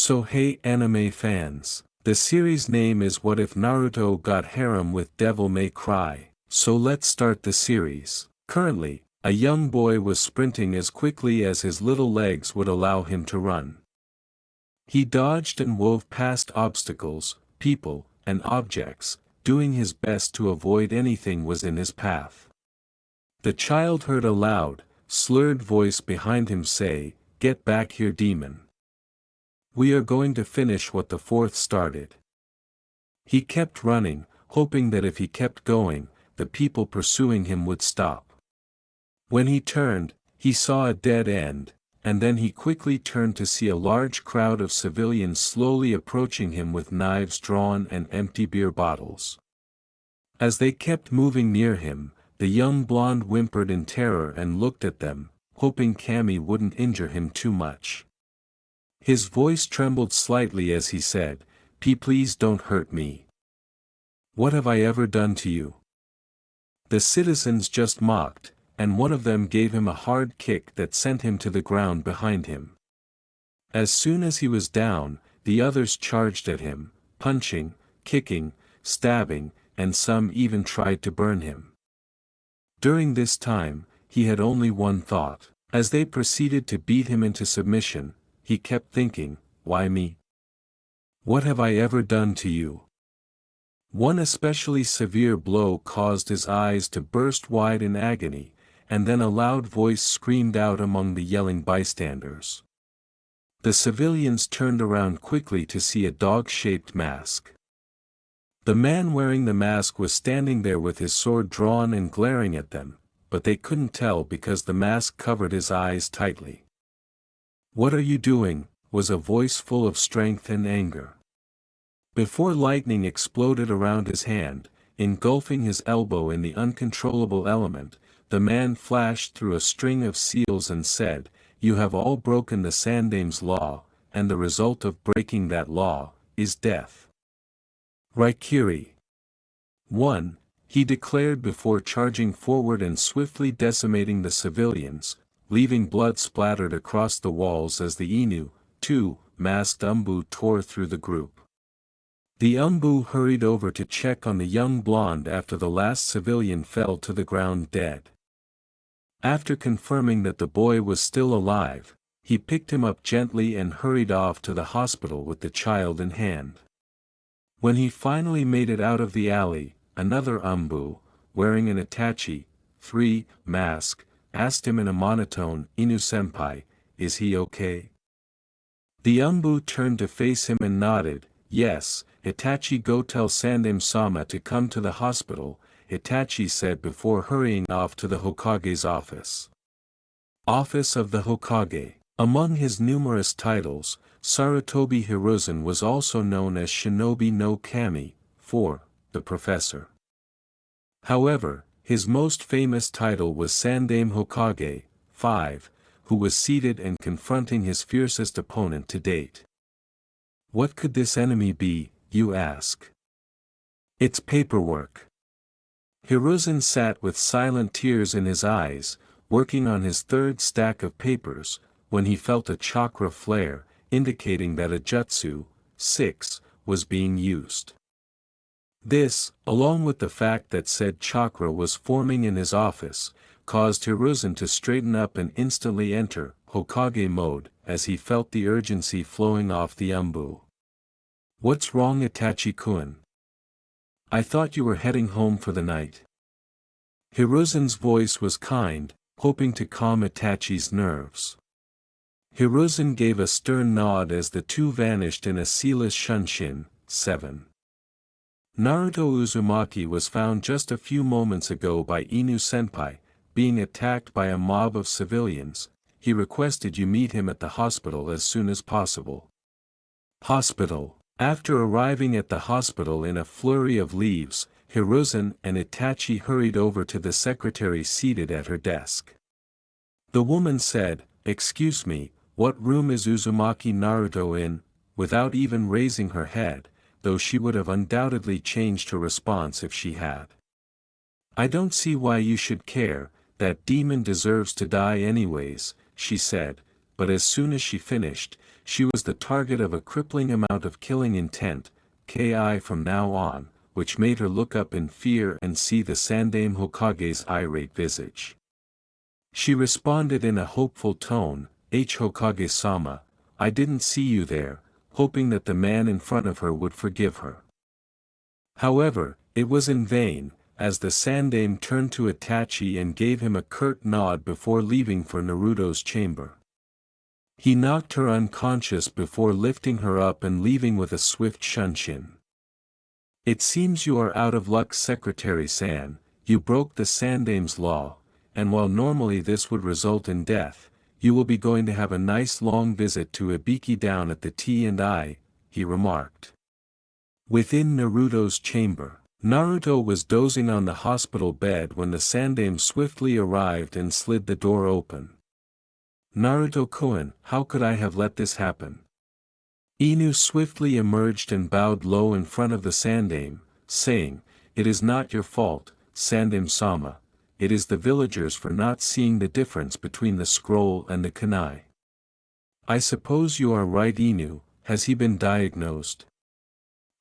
So hey anime fans, the series name is What If Naruto Got Harem with Devil May Cry, so let's start the series. Currently, a young boy was sprinting as quickly as his little legs would allow him to run. He dodged and wove past obstacles, people, and objects, doing his best to avoid anything was in his path. The child heard a loud, slurred voice behind him say, "Get back here, demon. We are going to finish what the fourth started." He kept running, hoping that if he kept going, the people pursuing him would stop. When he turned, he saw a dead end, and then he quickly turned to see a large crowd of civilians slowly approaching him with knives drawn and empty beer bottles. As they kept moving near him, the young blonde whimpered in terror and looked at them, hoping Cammy wouldn't injure him too much. His voice trembled slightly as he said, Please don't hurt me. What have I ever done to you?" The citizens just mocked, and one of them gave him a hard kick that sent him to the ground behind him. As soon as he was down, the others charged at him, punching, kicking, stabbing, and some even tried to burn him. During this time, he had only one thought. As they proceeded to beat him into submission, he kept thinking, "Why me? What have I ever done to you?" One especially severe blow caused his eyes to burst wide in agony, and then a loud voice screamed out among the yelling bystanders. The civilians turned around quickly to see a dog-shaped mask. The man wearing the mask was standing there with his sword drawn and glaring at them, but they couldn't tell because the mask covered his eyes tightly. "What are you doing?" was a voice full of strength and anger. Before lightning exploded around his hand, engulfing his elbow in the uncontrollable element, the man flashed through a string of seals and said, "You have all broken the Sandame's law, and the result of breaking that law is death." Raikiri. 1. He declared before charging forward and swiftly decimating the civilians, leaving blood splattered across the walls as the Inu, 2, masked Umbu tore through the group. The Umbu hurried over to check on the young blonde after the last civilian fell to the ground dead. After confirming that the boy was still alive, he picked him up gently and hurried off to the hospital with the child in hand. When he finally made it out of the alley, another Umbu, wearing an Itachi, 3, mask, asked him in a monotone, "Inu-senpai, is he okay?" The Umbu turned to face him and nodded, "Yes, Itachi, go tell Sandame-sama to come to the hospital," Itachi said before hurrying off to the Hokage's office. Office of the Hokage. Among his numerous titles, Sarutobi Hiruzen was also known as Shinobi no Kami, 4, the Professor. However, his most famous title was Sandame Hokage, 5, who was seated and confronting his fiercest opponent to date. What could this enemy be, you ask? It's paperwork. Hiruzen sat with silent tears in his eyes, working on his third stack of papers, when he felt a chakra flare, indicating that a jutsu, 6, was being used. This, along with the fact that said chakra was forming in his office, caused Hiruzen to straighten up and instantly enter Hokage mode, as he felt the urgency flowing off the Umbu. "What's wrong, Itachi-kun? I thought you were heading home for the night." Hiruzen's voice was kind, hoping to calm Itachi's nerves. Hiruzen gave a stern nod as the two vanished in a sealess shunshin, 7. Naruto Uzumaki was found just a few moments ago by Inu-senpai, being attacked by a mob of civilians. He requested you meet him at the hospital as soon as possible. Hospital. After arriving at the hospital in a flurry of leaves, Hiruzen and Itachi hurried over to the secretary seated at her desk. The woman said, "Excuse me, what room is Uzumaki Naruto in?" without even raising her head, though she would have undoubtedly changed her response if she had. "I don't see why you should care, that demon deserves to die anyways," she said, but as soon as she finished, she was the target of a crippling amount of killing intent, ki from now on, which made her look up in fear and see the Sandaime Hokage's irate visage. She responded in a hopeful tone, Hokage-sama, I didn't see you there, hoping that the man in front of her would forgive her. However, it was in vain, as the Sandaime turned to Itachi and gave him a curt nod before leaving for Naruto's chamber. He knocked her unconscious before lifting her up and leaving with a swift shunshin. It seems you are out of luck, Secretary-san, you broke the Sandaime's law, and while normally this would result in death, you will be going to have a nice long visit to Ibiki down at the T&I, he remarked. Within Naruto's chamber, Naruto was dozing on the hospital bed when the Sandaime swiftly arrived and slid the door open. Naruto-kun, how could I have let this happen? Inu swiftly emerged and bowed low in front of the Sandaime, saying, It is not your fault, Sandaime-sama, it is the villagers for not seeing the difference between the scroll and the kunai. I suppose you are right, Inu, has he been diagnosed?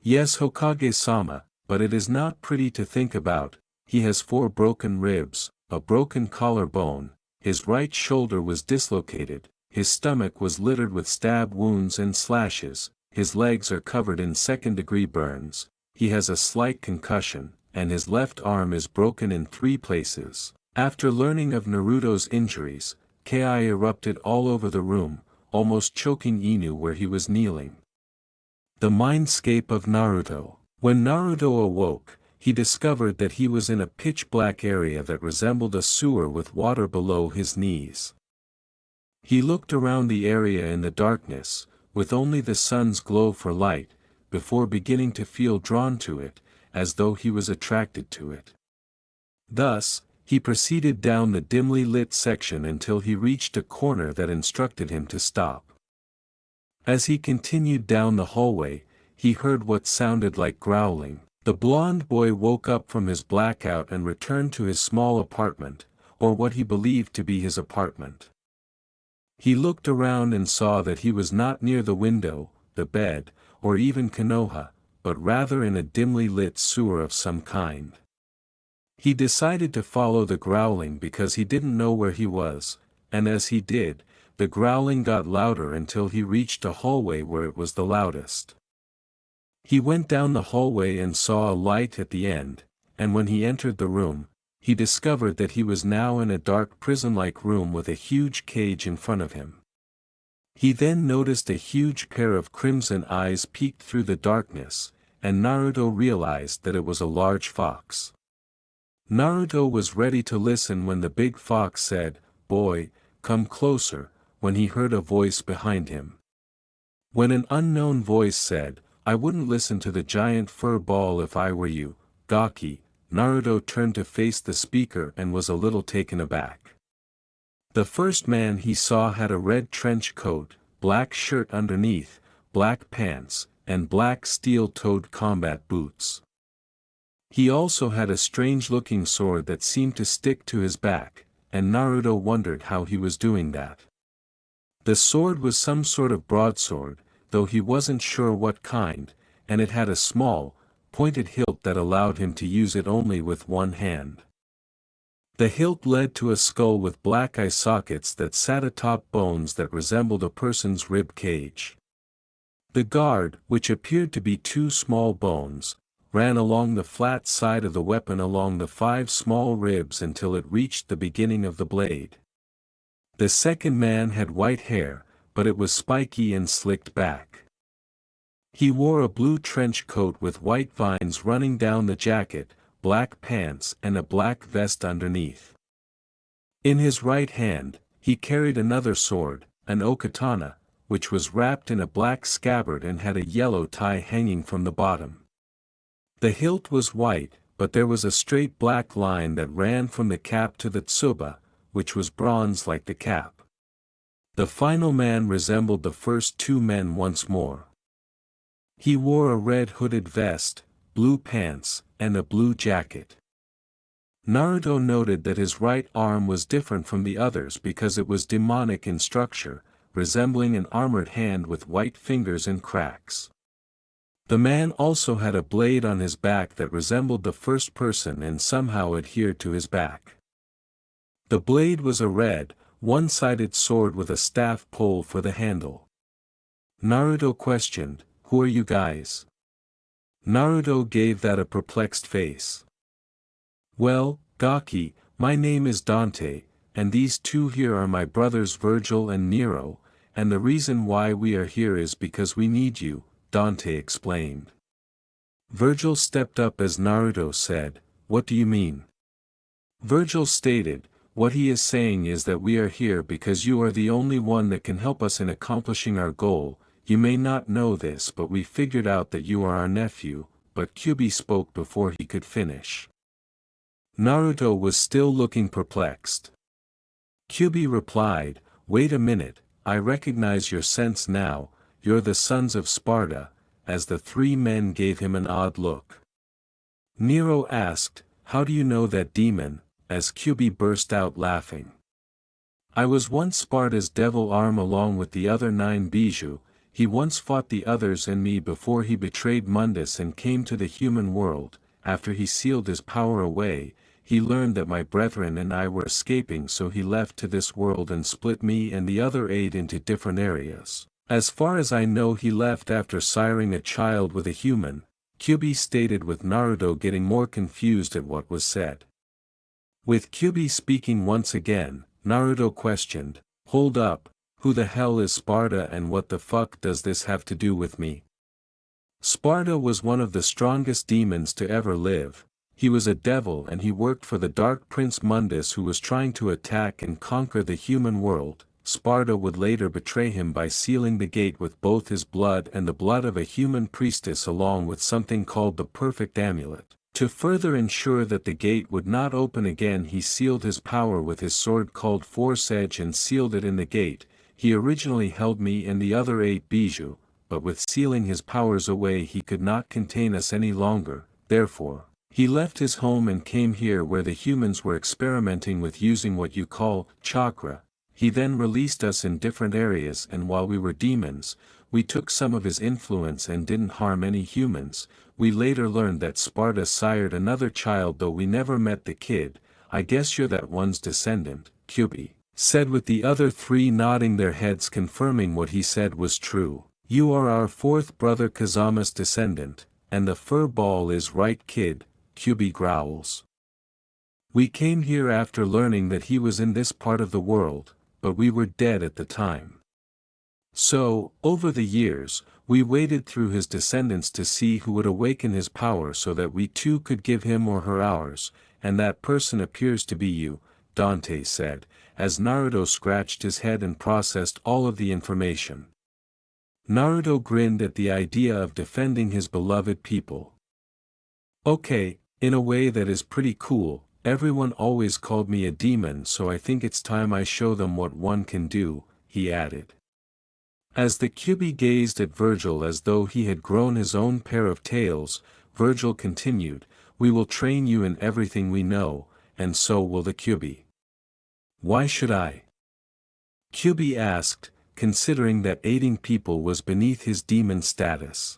Yes, Hokage-sama, but it is not pretty to think about, he has 4 broken ribs, a broken collarbone, his right shoulder was dislocated, his stomach was littered with stab wounds and slashes, his legs are covered in second-degree burns, he has a slight concussion, and his left arm is broken in 3 places. After learning of Naruto's injuries, Ki erupted all over the room, almost choking Inu where he was kneeling. The mindscape of Naruto. When Naruto awoke, he discovered that he was in a pitch-black area that resembled a sewer with water below his knees. He looked around the area in the darkness, with only the sun's glow for light, before beginning to feel drawn to it, as though he was attracted to it. Thus, he proceeded down the dimly lit section until he reached a corner that instructed him to stop. As he continued down the hallway, he heard what sounded like growling. The blond boy woke up from his blackout and returned to his small apartment, or what he believed to be his apartment. He looked around and saw that he was not near the window, the bed, or even Konoha, but rather in a dimly lit sewer of some kind. He decided to follow the growling because he didn't know where he was, and as he did, the growling got louder until he reached a hallway where it was the loudest. He went down the hallway and saw a light at the end, and when he entered the room, he discovered that he was now in a dark prison-like room with a huge cage in front of him. He then noticed a huge pair of crimson eyes peeked through the darkness, and Naruto realized that it was a large fox. Naruto was ready to listen when the big fox said, "Boy, come closer," when he heard a voice behind him. When an unknown voice said, "I wouldn't listen to the giant fur ball if I were you, Gaki," Naruto turned to face the speaker and was a little taken aback. The first man he saw had a red trench coat, black shirt underneath, black pants, and black steel-toed combat boots. He also had a strange-looking sword that seemed to stick to his back, and Naruto wondered how he was doing that. The sword was some sort of broadsword, though he wasn't sure what kind, and it had a small, pointed hilt that allowed him to use it only with one hand. The hilt led to a skull with black eye sockets that sat atop bones that resembled a person's rib cage. The guard, which appeared to be 2 small bones, ran along the flat side of the weapon along the 5 small ribs until it reached the beginning of the blade. The second man had white hair, but it was spiky and slicked back. He wore a blue trench coat with white vines running down the jacket, black pants and a black vest underneath. In his right hand, he carried another sword, an okatana, which was wrapped in a black scabbard and had a yellow tie hanging from the bottom. The hilt was white, but there was a straight black line that ran from the cap to the tsuba, which was bronze like the cap. The final man resembled the first 2 men once more. He wore a red hooded vest, blue pants, and a blue jacket. Naruto noted that his right arm was different from the others because it was demonic in structure, resembling an armored hand with white fingers and cracks. The man also had a blade on his back that resembled the first person and somehow adhered to his back. The blade was a red, one-sided sword with a staff pole for the handle. Naruto questioned, "Who are you guys?" Naruto gave that a perplexed face. "Well, Gaki, my name is Dante, and these two here are my brothers Virgil and Nero, and the reason why we are here is because we need you," Dante explained. Virgil stepped up as Naruto said, "What do you mean?" Virgil stated, "What he is saying is that we are here because you are the only one that can help us in accomplishing our goal. You may not know this but we figured out that you are our nephew," but Kyuubi spoke before he could finish. Naruto was still looking perplexed. Kyuubi replied, "Wait a minute, I recognize your sense now, you're the sons of Sparta," as the three men gave him an odd look. Nero asked, "How do you know that demon?" as Kyuubi burst out laughing. "I was once Sparta's devil arm along with the other 9 Bijou, he once fought the others and me before he betrayed Mundus and came to the human world. After he sealed his power away, he learned that my brethren and I were escaping, so he left to this world and split me and the other 8 into different areas. As far as I know he left after siring a child with a human," Kyuubi stated with Naruto getting more confused at what was said. With Kyuubi speaking once again, Naruto questioned, "Hold up, who the hell is Sparta and what the fuck does this have to do with me?" Sparta was one of the strongest demons to ever live. He was a devil and he worked for the Dark Prince Mundus who was trying to attack and conquer the human world. Sparta would later betray him by sealing the gate with both his blood and the blood of a human priestess along with something called the Perfect Amulet. To further ensure that the gate would not open again, he sealed his power with his sword called Force Edge and sealed it in the gate. He originally held me and the other 8 Bijou, but with sealing his powers away he could not contain us any longer, therefore, he left his home and came here where the humans were experimenting with using what you call chakra. He then released us in different areas and while we were demons, we took some of his influence and didn't harm any humans. We later learned that Sparta sired another child though we never met the kid. I guess you're that one's descendant," Kyuubi said with the other 3 nodding their heads confirming what he said was true. "You are our 4th brother Kazama's descendant, and the fur ball is right kid," Kyuubi growls. "We came here after learning that he was in this part of the world, but we were dead at the time. So, over the years, we waited through his descendants to see who would awaken his power so that we too could give him or her ours, and that person appears to be you," Dante said, as Naruto scratched his head and processed all of the information. Naruto grinned at the idea of defending his beloved people. "Okay, in a way that is pretty cool. Everyone always called me a demon, so I think it's time I show them what one can do," he added. As the Kyuubi gazed at Virgil as though he had grown his own pair of tails, Virgil continued, "We will train you in everything we know, and so will the Kyuubi." "Why should I?" Kyuubi asked, considering that aiding people was beneath his demon status.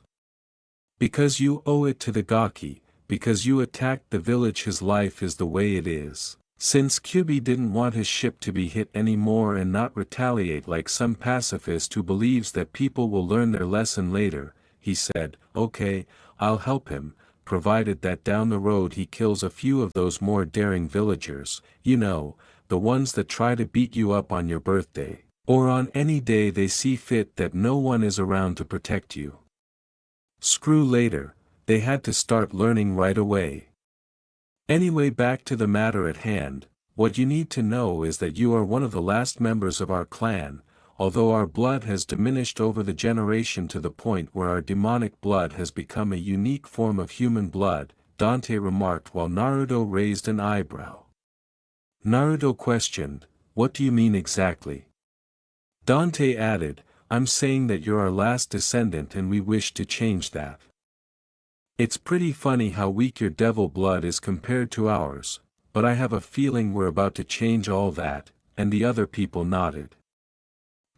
"Because you owe it to the Gaki, because you attacked the village. His life is the way it is." Since Kyuubi didn't want his ship to be hit anymore and not retaliate like some pacifist who believes that people will learn their lesson later, he said, "Okay, I'll help him, provided that down the road he kills a few of those more daring villagers, you know, the ones that try to beat you up on your birthday, or on any day they see fit that no one is around to protect you." Screw later, they had to start learning right away. Anyway, back to the matter at hand. What you need to know is that you are one of the last members of our clan. Although our blood has diminished over the generation to the point where our demonic blood has become a unique form of human blood, Dante remarked while Naruto raised an eyebrow. Naruto questioned, "What do you mean exactly?" Dante added, "I'm saying that you're our last descendant and we wish to change that. It's pretty funny how weak your devil blood is compared to ours, but I have a feeling we're about to change all that," and the other people nodded.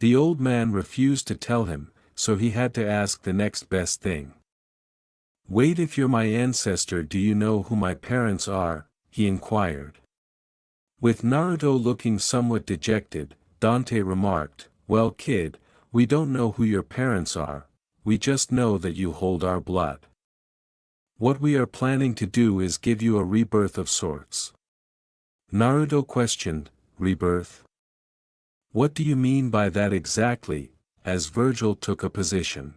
The old man refused to tell him, so he had to ask the next best thing. "Wait, if you're my ancestor, do you know who my parents are?" he inquired. With Naruto looking somewhat dejected, Dante remarked, "Well, kid, we don't know who your parents are, we just know that you hold our blood. What we are planning to do is give you a rebirth of sorts." Naruto questioned, "Rebirth? What do you mean by that exactly?" as Virgil took a position.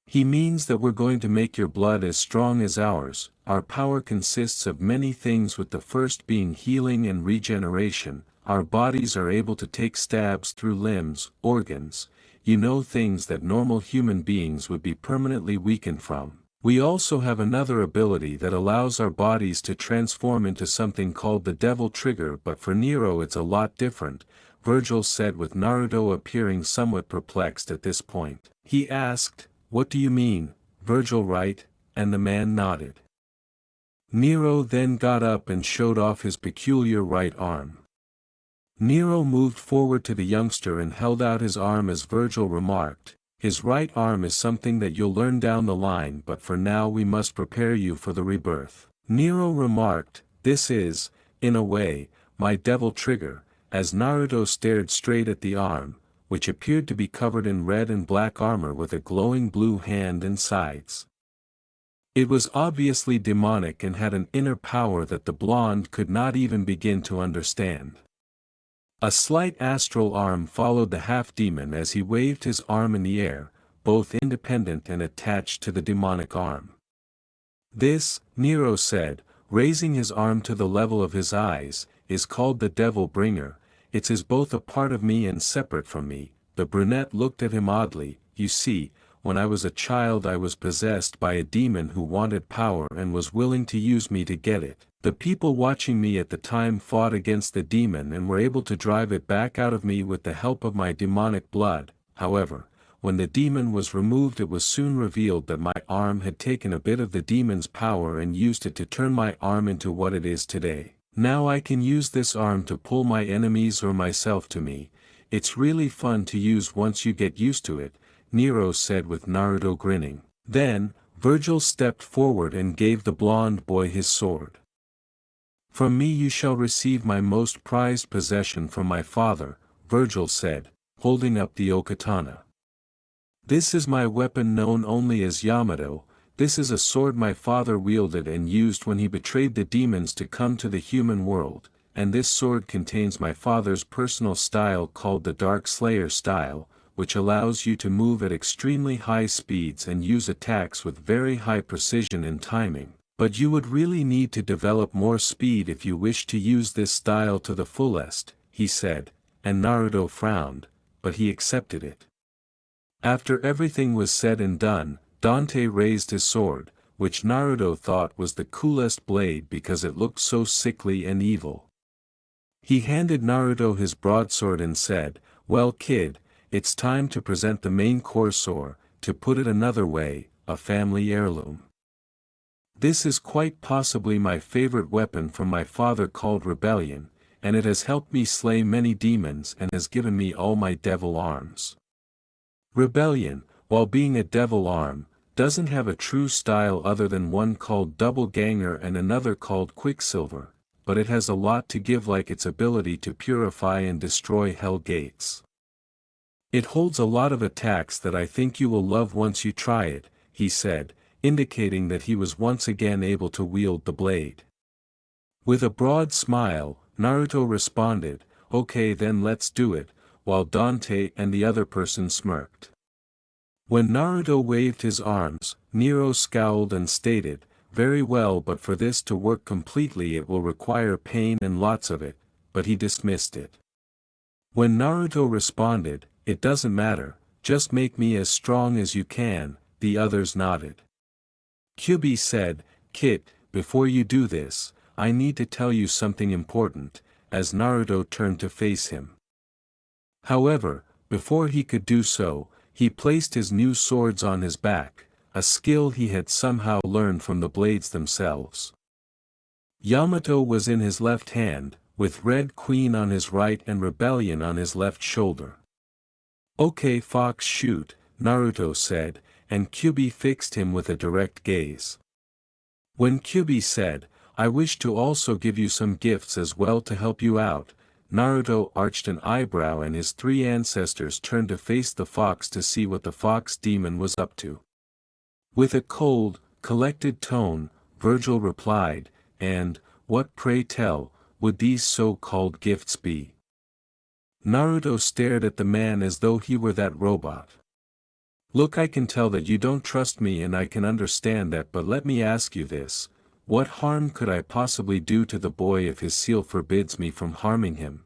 "He means that we're going to make your blood as strong as ours. Our power consists of many things, with the first being healing and regeneration. Our bodies are able to take stabs through limbs, organs, things that normal human beings would be permanently weakened from. We also have another ability that allows our bodies to transform into something called the Devil Trigger, but for Nero it's a lot different," Virgil said, with Naruto appearing somewhat perplexed at this point. He asked, "What do you mean, Virgil, right?" and the man nodded. Nero then got up and showed off his peculiar right arm. Nero moved forward to the youngster and held out his arm as Virgil remarked, "His right arm is something that you'll learn down the line, but for now we must prepare you for the rebirth." Nero remarked, "This is, in a way, my Devil Trigger," as Naruto stared straight at the arm, which appeared to be covered in red and black armor with a glowing blue hand and sides. It was obviously demonic and had an inner power that the blonde could not even begin to understand. A slight astral arm followed the half-demon as he waved his arm in the air, both independent and attached to the demonic arm. "This," Nero said, raising his arm to the level of his eyes, "is called the Devil Bringer. It is both a part of me and separate from me." The brunette looked at him oddly. "You see, when I was a child I was possessed by a demon who wanted power and was willing to use me to get it. The people watching me at the time fought against the demon and were able to drive it back out of me with the help of my demonic blood. However, when the demon was removed, it was soon revealed that my arm had taken a bit of the demon's power and used it to turn my arm into what it is today. Now I can use this arm to pull my enemies or myself to me. It's really fun to use once you get used to it," Nero said, with Naruto grinning. Then, Virgil stepped forward and gave the blonde boy his sword. "From me you shall receive my most prized possession from my father," Virgil said, holding up the okatana. "This is my weapon known only as Yamato. This is a sword my father wielded and used when he betrayed the demons to come to the human world, and this sword contains my father's personal style called the Dark Slayer style, which allows you to move at extremely high speeds and use attacks with very high precision and timing. But you would really need to develop more speed if you wish to use this style to the fullest," he said, and Naruto frowned, but he accepted it. After everything was said and done, Dante raised his sword, which Naruto thought was the coolest blade because it looked so sickly and evil. He handed Naruto his broadsword and said, "Well, kid, it's time to present the main course, or, to put it another way, a family heirloom. This is quite possibly my favorite weapon from my father called Rebellion, and it has helped me slay many demons and has given me all my devil arms. Rebellion, while being a devil arm, doesn't have a true style other than one called Double Ganger and another called Quicksilver, but it has a lot to give, like its ability to purify and destroy hell gates. It holds a lot of attacks that I think you will love once you try it," he said, indicating that he was once again able to wield the blade. With a broad smile, Naruto responded, "Okay, then let's do it," while Dante and the other person smirked. When Naruto waved his arms, Nero scowled and stated, "Very well, but for this to work completely it will require pain and lots of it," but he dismissed it. When Naruto responded, "It doesn't matter, just make me as strong as you can," the others nodded. Kyubi said, "Kit, before you do this, I need to tell you something important," as Naruto turned to face him. However, before he could do so, he placed his new swords on his back, a skill he had somehow learned from the blades themselves. Yamato was in his left hand, with Red Queen on his right and Rebellion on his left shoulder. Okay, Fox, shoot, Naruto said, and Kyuubi fixed him with a direct gaze. When Kyuubi said, I wish to also give you some gifts as well to help you out, Naruto arched an eyebrow and his three ancestors turned to face the fox to see what the fox demon was up to. With a cold, collected tone, Virgil replied, and, what pray tell, would these so-called gifts be? Naruto stared at the man as though he were that robot. Look, I can tell that you don't trust me and I can understand that, but let me ask you this. What harm could I possibly do to the boy if his seal forbids me from harming him?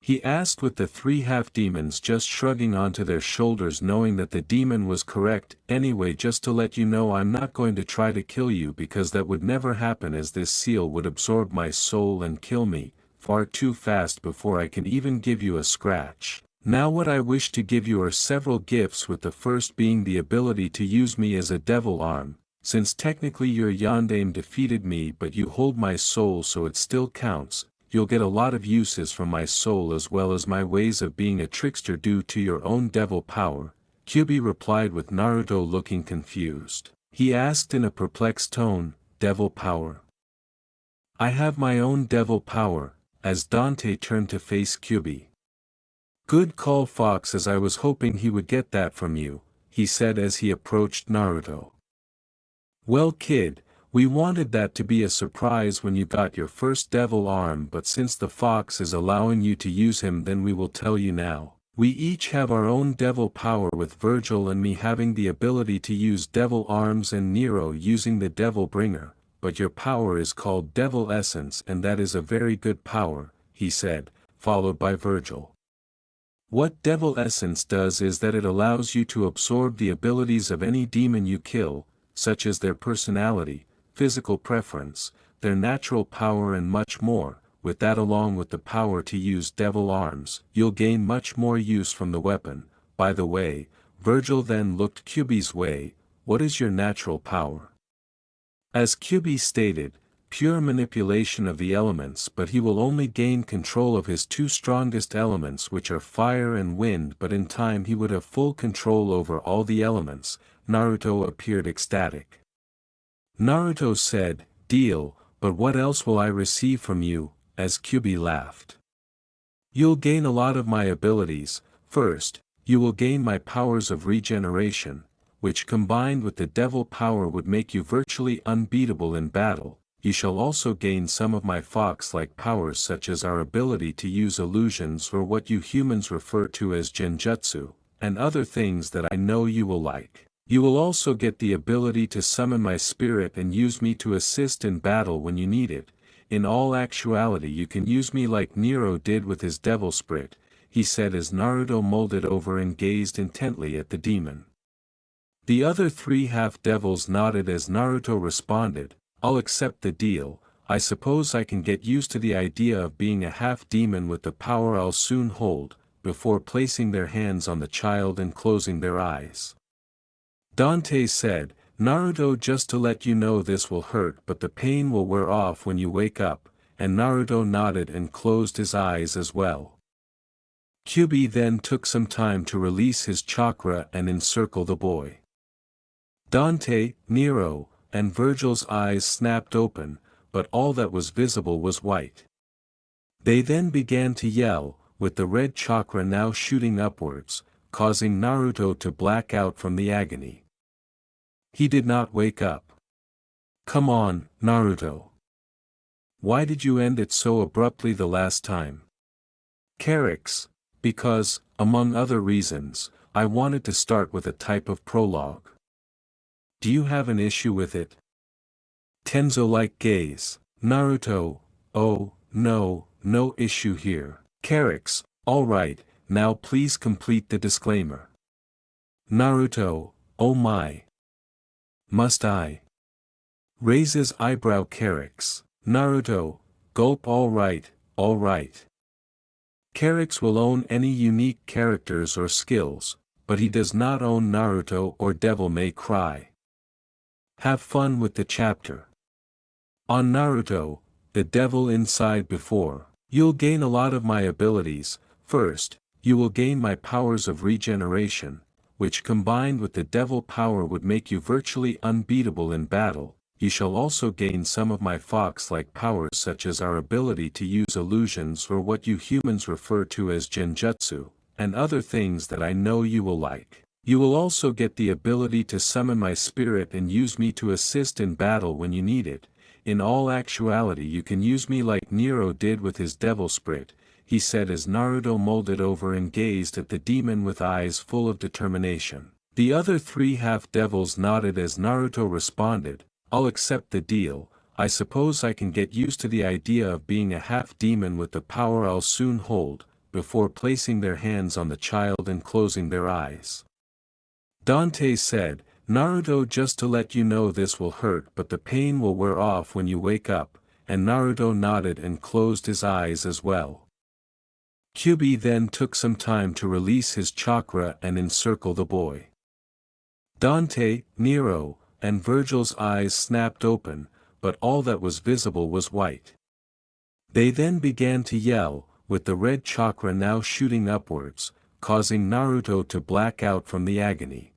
He asked, with the three half-demons just shrugging onto their shoulders, knowing that the demon was correct. Anyway, just to let you know, I'm not going to try to kill you because that would never happen, as this seal would absorb my soul and kill me far too fast before I can even give you a scratch. Now what I wish to give you are several gifts, with the first being the ability to use me as a devil arm. Since technically your Yondaime defeated me but you hold my soul, so it still counts. You'll get a lot of uses from my soul as well as my ways of being a trickster due to your own devil power. Kyuubi replied, with Naruto looking confused. He asked in a perplexed tone, devil power? I have my own devil power, as Dante turned to face Kyuubi. Good call, Fox, as I was hoping he would get that from you, he said as he approached Naruto. Well, kid, we wanted that to be a surprise when you got your first devil arm, but since the fox is allowing you to use him, then we will tell you now. We each have our own devil power, with Virgil and me having the ability to use devil arms and Nero using the devil bringer, but your power is called devil essence and that is a very good power, he said, followed by Virgil. What devil essence does is that it allows you to absorb the abilities of any demon you kill, such as their personality, physical preference, their natural power and much more. With that, along with the power to use devil arms, you'll gain much more use from the weapon. By the way, Virgil then looked Kyuubi's way, what is your natural power? As Kyuubi stated, pure manipulation of the elements, but he will only gain control of his two strongest elements, which are fire and wind, but in time he would have full control over all the elements. Naruto appeared ecstatic. Naruto said, deal, but what else will I receive from you? As Kyuubi laughed. You'll gain a lot of my abilities. First, you will gain my powers of regeneration, which combined with the devil power would make you virtually unbeatable in battle. You shall also gain some of my fox-like powers, such as our ability to use illusions, or what you humans refer to as genjutsu, and other things that I know you will like. You will also get the ability to summon my spirit and use me to assist in battle when you need it. In all actuality, you can use me like Nero did with his devil spirit, he said as Naruto molded over and gazed intently at the demon. The other three half-devils nodded as Naruto responded, I'll accept the deal. I suppose I can get used to the idea of being a half-demon with the power I'll soon hold, before placing their hands on the child and closing their eyes. Dante said, Naruto, just to let you know, this will hurt, but the pain will wear off when you wake up, and Naruto nodded and closed his eyes as well. Kyuubi then took some time to release his chakra and encircle the boy. Dante, Nero, and Virgil's eyes snapped open, but all that was visible was white. They then began to yell, with the red chakra now shooting upwards, causing Naruto to black out from the agony. He did not wake up. Come on, Naruto. Why did you end it so abruptly the last time? Carix, because, among other reasons, I wanted to start with a type of prologue. Do you have an issue with it? Tenzo-like gaze. Naruto, oh, no, no issue here. Carix, alright, now please complete the disclaimer. Naruto, oh my. Must I? Raises eyebrow Carix. Naruto, gulp, alright, alright. Carix will own any unique characters or skills, but he does not own Naruto or Devil May Cry. Have fun with the chapter. On Naruto, the devil inside before. You'll gain a lot of my abilities. First, You will gain my powers of regeneration, which combined with the devil power would make you virtually unbeatable in battle. You shall also gain some of my fox-like powers such as our ability to use illusions or what you humans refer to as genjutsu, and other things that I know you will like. You will also get the ability to summon my spirit and use me to assist in battle when you need it. In all actuality you can use me like Nero did with his devil spirit, he said as Naruto molded over and gazed at the demon with eyes full of determination. The other three half-devils nodded as Naruto responded, I'll accept the deal. I suppose I can get used to the idea of being a half-demon with the power I'll soon hold, before placing their hands on the child and closing their eyes. Dante said, Naruto, just to let you know this will hurt but the pain will wear off when you wake up, and Naruto nodded and closed his eyes as well. Kyuubi then took some time to release his chakra and encircle the boy. Dante, Nero, and Virgil's eyes snapped open, but all that was visible was white. They then began to yell, with the red chakra now shooting upwards, causing Naruto to black out from the agony.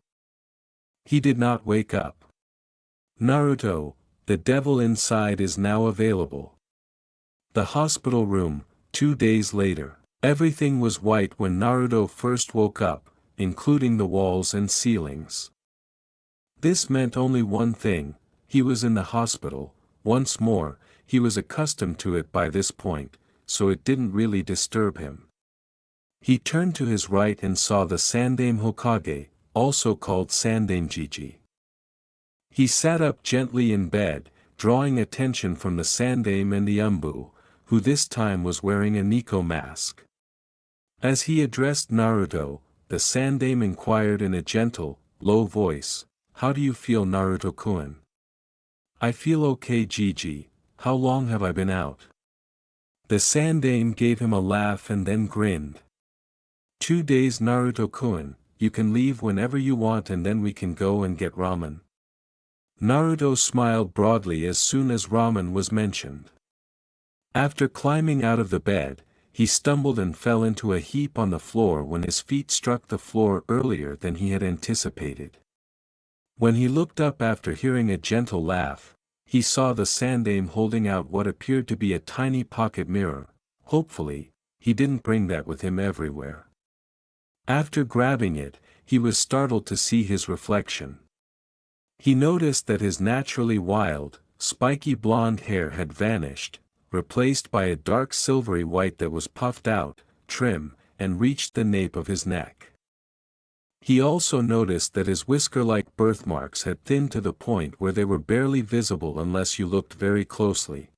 He did not wake up. Naruto, the devil inside is now available. The hospital room, 2 days later. Everything was white when Naruto first woke up, including the walls and ceilings. This meant only one thing: he was in the hospital. Once more, he was accustomed to it by this point, so it didn't really disturb him. He turned to his right and saw the Sandaime Hokage, also called Sandaime Jiji. He sat up gently in bed, drawing attention from the Sandaime and the Umbu, who this time was wearing a Nico mask. As he addressed Naruto, the Sandaime inquired in a gentle, low voice, How do you feel, Naruto-kun? I feel okay, Jiji. How long have I been out? The Sandaime gave him a laugh and then grinned. 2 days, Naruto-kun, you can leave whenever you want and then we can go and get ramen. Naruto smiled broadly as soon as ramen was mentioned. After climbing out of the bed, he stumbled and fell into a heap on the floor when his feet struck the floor earlier than he had anticipated. When he looked up after hearing a gentle laugh, he saw the Sandaime holding out what appeared to be a tiny pocket mirror. Hopefully, he didn't bring that with him everywhere. After grabbing it, he was startled to see his reflection. He noticed that his naturally wild, spiky blonde hair had vanished, replaced by a dark silvery white that was puffed out, trim, and reached the nape of his neck. He also noticed that his whisker-like birthmarks had thinned to the point where they were barely visible unless you looked very closely.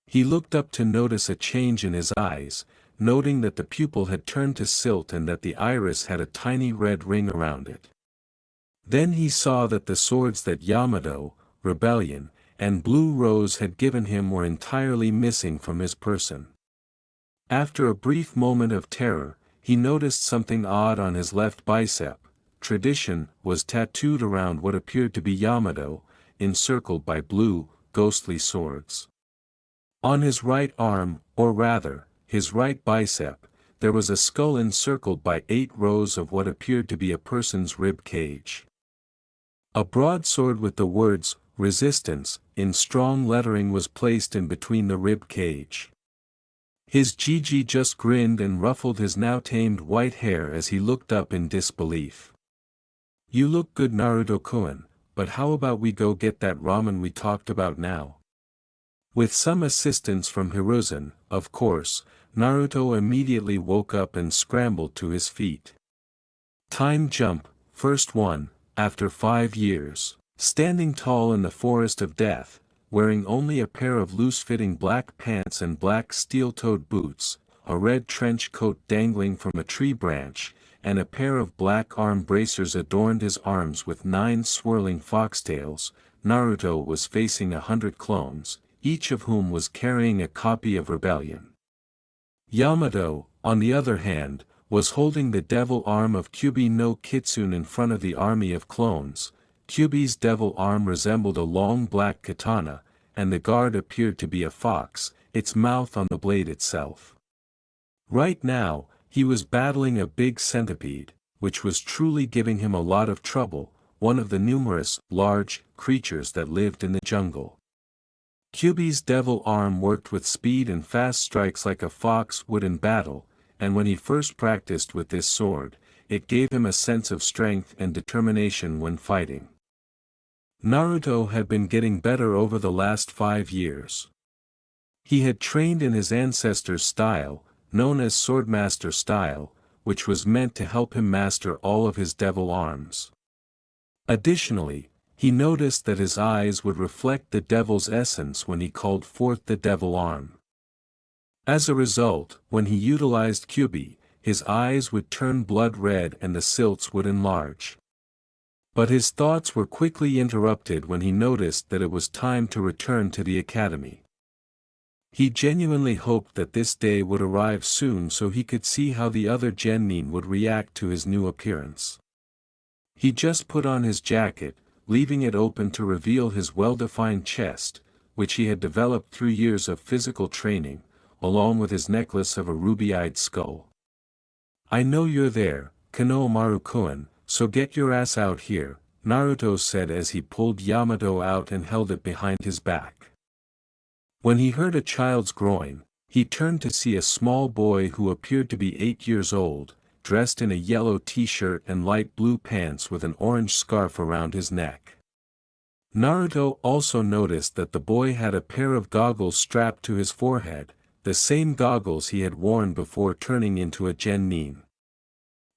He looked up to notice a change in his eyes, noting that the pupil had turned to silt and that the iris had a tiny red ring around it. Then he saw that the swords that Yamato, Rebellion, and Blue Rose had given him were entirely missing from his person. After a brief moment of terror, he noticed something odd on his left bicep. Tradition was tattooed around what appeared to be Yamato, encircled by blue, ghostly swords. On his right arm, or rather, his right bicep, there was a skull encircled by 8 rows of what appeared to be a person's rib cage. A broadsword with the words, Resistance, in strong lettering was placed in between the rib cage. His Jiji just grinned and ruffled his now tamed white hair as he looked up in disbelief. You look good, Naruto-kun, but how about we go get that ramen we talked about now? With some assistance from Hiruzen, of course, Naruto immediately woke up and scrambled to his feet. Time jump, first one, after 5 years. Standing tall in the forest of death, wearing only a pair of loose-fitting black pants and black steel-toed boots, a red trench coat dangling from a tree branch, and a pair of black arm bracers adorned his arms with 9 swirling foxtails, Naruto was facing 100 clones, each of whom was carrying a copy of Rebellion. Yamato, on the other hand, was holding the devil arm of Kyuubi no Kitsune in front of the army of clones. Kyuubi's devil arm resembled a long black katana, and the guard appeared to be a fox, its mouth on the blade itself. Right now, He was battling a big centipede, which was truly giving him a lot of trouble, one of the numerous, large, creatures that lived in the jungle. Kyuubi's devil arm worked with speed and fast strikes like a fox would in battle, and when he first practiced with this sword, it gave him a sense of strength and determination when fighting. Naruto had been getting better over the last 5 years. He had trained in his ancestor's style, known as Swordmaster style, which was meant to help him master all of his devil arms. Additionally, he noticed that his eyes would reflect the devil's essence when he called forth the devil arm. As a result, when he utilized Kyuubi, his eyes would turn blood red and the silts would enlarge. But his thoughts were quickly interrupted when he noticed that it was time to return to the academy. He genuinely hoped that this day would arrive soon so he could see how the other genin would react to his new appearance. He just put on his jacket, leaving it open to reveal his well-defined chest, which he had developed through years of physical training, along with his necklace of a ruby-eyed skull. "I know you're there, Konohamaru-kun, so get your ass out here," Naruto said as he pulled Yamato out and held it behind his back. When he heard a child's groan, he turned to see a small boy who appeared to be 8 years old, dressed in a yellow t-shirt and light blue pants with an orange scarf around his neck. Naruto also noticed that the boy had a pair of goggles strapped to his forehead, the same goggles he had worn before turning into a genin.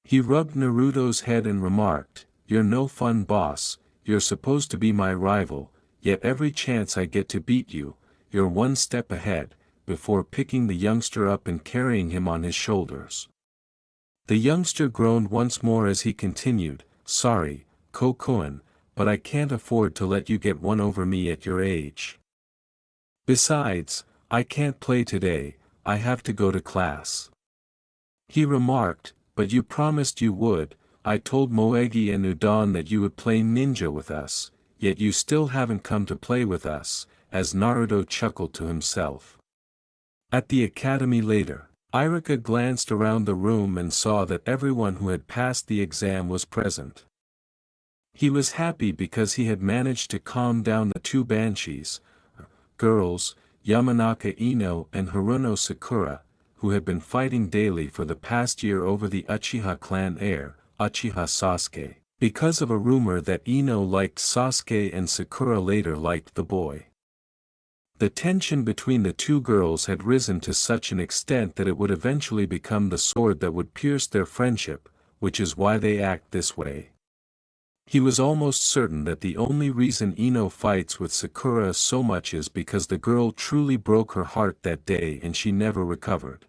He rubbed Naruto's head and remarked, "You're no fun, boss. You're supposed to be my rival, yet every chance I get to beat you, you're one step ahead," before picking the youngster up and carrying him on his shoulders. The youngster groaned once more as he continued, "Sorry, Kokuin, but I can't afford to let you get one over me at your age. Besides, I can't play today, I have to go to class." He remarked, "But you promised you would. I told Moegi and Udon that you would play ninja with us, yet you still haven't come to play with us," as Naruto chuckled to himself. At the academy later, Iruka glanced around the room and saw that everyone who had passed the exam was present. He was happy because he had managed to calm down the two banshees, girls, Yamanaka Ino and Haruno Sakura, who had been fighting daily for the past year over the Uchiha clan heir, Uchiha Sasuke, because of a rumor that Ino liked Sasuke and Sakura later liked the boy. The tension between the two girls had risen to such an extent that it would eventually become the sword that would pierce their friendship, which is why they act this way. He was almost certain that the only reason Ino fights with Sakura so much is because the girl truly broke her heart that day and she never recovered.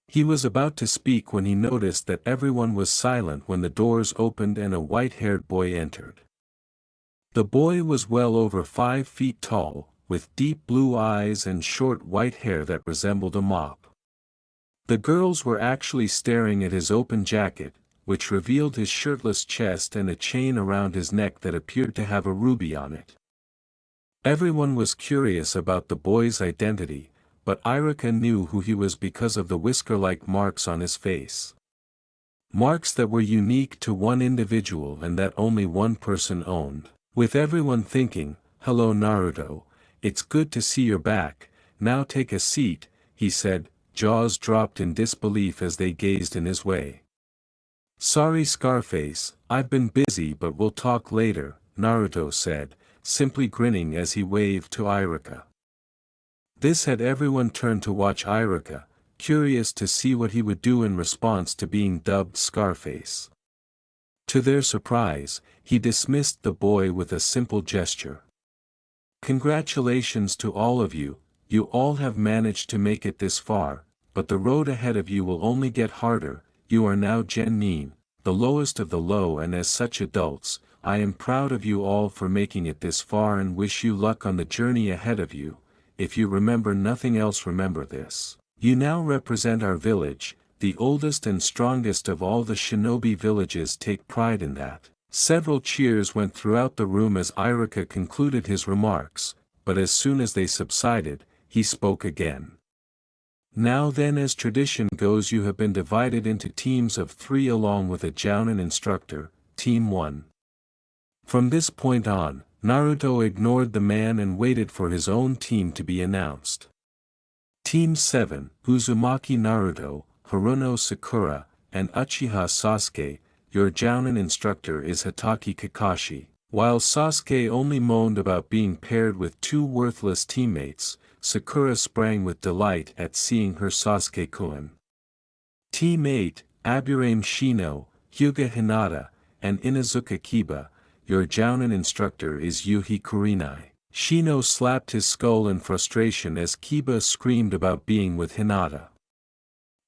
He was about to speak when he noticed that everyone was silent when the doors opened and a white-haired boy entered. The boy was well over 5 feet tall, with deep blue eyes and short white hair that resembled a mop. The girls were actually staring at his open jacket, which revealed his shirtless chest and a chain around his neck that appeared to have a ruby on it. Everyone was curious about the boy's identity, but Iruka knew who he was because of the whisker-like marks on his face. Marks that were unique to one individual and that only one person owned. With everyone thinking, "Hello Naruto, it's good to see you're back, now take a seat," he said, jaws dropped in disbelief as they gazed in his way. "Sorry Scarface, I've been busy but we'll talk later," Naruto said, simply grinning as he waved to Iruka. This had everyone turn to watch Iruka, curious to see what he would do in response to being dubbed Scarface. To their surprise, he dismissed the boy with a simple gesture. "Congratulations to all of you, you all have managed to make it this far, but the road ahead of you will only get harder. You are now genin, the lowest of the low, and as such adults, I am proud of you all for making it this far and wish you luck on the journey ahead of you. If you remember nothing else, remember this. You now represent our village, the oldest and strongest of all the shinobi villages. Take pride in that." Several cheers went throughout the room as Iruka concluded his remarks, but as soon as they subsided, he spoke again. Now then, as tradition goes, you have been divided into teams of 3 along with a jounin instructor, Team 1. From this point on, Naruto ignored the man and waited for his own team to be announced. Team 7, Uzumaki Naruto, Haruno Sakura, and Uchiha Sasuke. Your jounin instructor is Hatake Kakashi. While Sasuke only moaned about being paired with 2 worthless teammates, Sakura sprang with delight at seeing her Sasuke-kun. Team 8, Aburame Shino, Hyuga Hinata, and Inazuka Kiba. Your jounin instructor is Yuhi Kurenai. Shino slapped his skull in frustration as Kiba screamed about being with Hinata.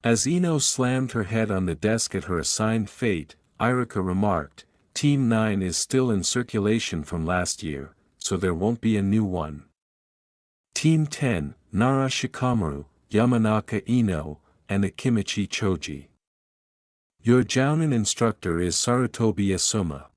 As Ino slammed her head on the desk at her assigned fate, Iruka remarked, Team 9 is still in circulation from last year, so there won't be a new one. Team 10, Nara Shikamaru, Yamanaka Ino, and Akimichi Choji. Your jounin instructor is Sarutobi Asuma.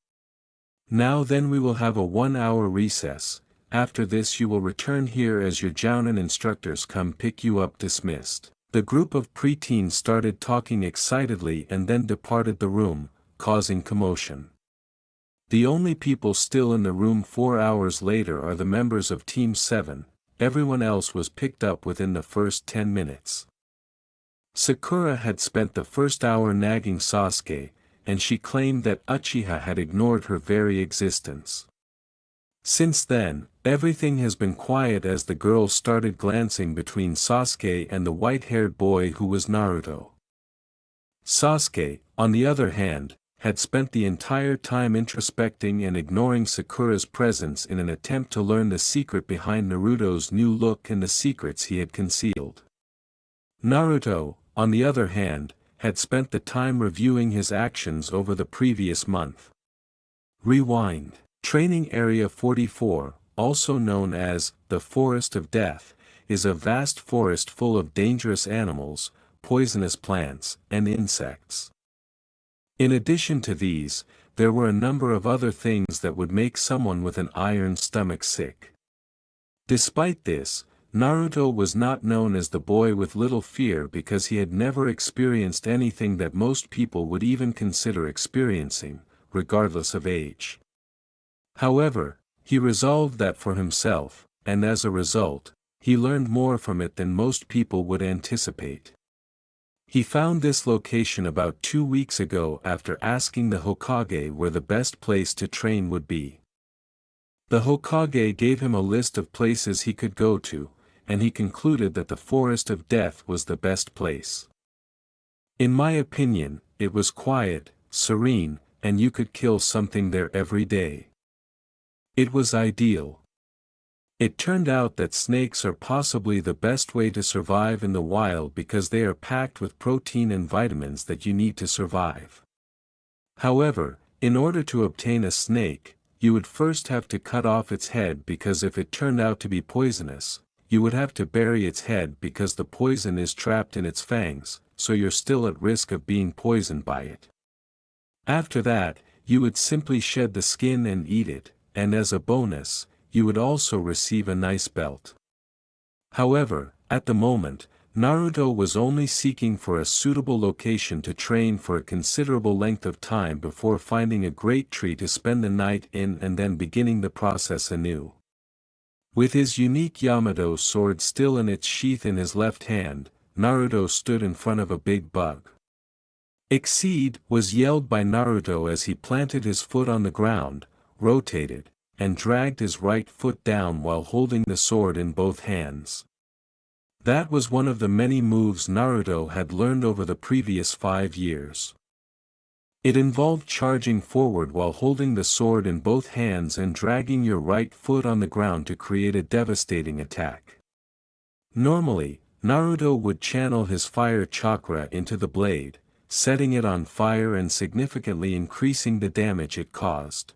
Now then, we will have a 1-hour recess. After this you will return here as your jounin instructors come pick you up. Dismissed. The group of preteens started talking excitedly and then departed the room, causing commotion. The only people still in the room 4 hours later are the members of Team 7, everyone else was picked up within the first 10 minutes. Sakura had spent the first hour nagging Sasuke, and she claimed that Uchiha had ignored her very existence. Since then, everything has been quiet as the girls started glancing between Sasuke and the white-haired boy who was Naruto. Sasuke, on the other hand, had spent the entire time introspecting and ignoring Sakura's presence in an attempt to learn the secret behind Naruto's new look and the secrets he had concealed. Naruto, on the other hand, had spent the time reviewing his actions over the previous month. Rewind. Training Area 44, also known as the Forest of Death, is a vast forest full of dangerous animals, poisonous plants, and insects. In addition to these, there were a number of other things that would make someone with an iron stomach sick. Despite this, Naruto was not known as the boy with little fear because he had never experienced anything that most people would even consider experiencing, regardless of age. However, he resolved that for himself, and as a result, he learned more from it than most people would anticipate. He found this location about 2 weeks ago after asking the Hokage where the best place to train would be. The Hokage gave him a list of places he could go to, and he concluded that the Forest of Death was the best place. In my opinion, it was quiet, serene, and you could kill something there every day. It was ideal. It turned out that snakes are possibly the best way to survive in the wild because they are packed with protein and vitamins that you need to survive. However, in order to obtain a snake, you would first have to cut off its head because if it turned out to be poisonous, you would have to bury its head because the poison is trapped in its fangs, so you're still at risk of being poisoned by it. After that, you would simply shed the skin and eat it, and as a bonus, you would also receive a nice belt. However, at the moment, Naruto was only seeking for a suitable location to train for a considerable length of time before finding a great tree to spend the night in and then beginning the process anew. With his unique Yamato sword still in its sheath in his left hand, Naruto stood in front of a big bug. "Exceed!" was yelled by Naruto as he planted his foot on the ground, rotated, and dragged his right foot down while holding the sword in both hands. That was one of the many moves Naruto had learned over the previous 5 years. It involved charging forward while holding the sword in both hands and dragging your right foot on the ground to create a devastating attack. Normally, Naruto would channel his fire chakra into the blade, setting it on fire and significantly increasing the damage it caused.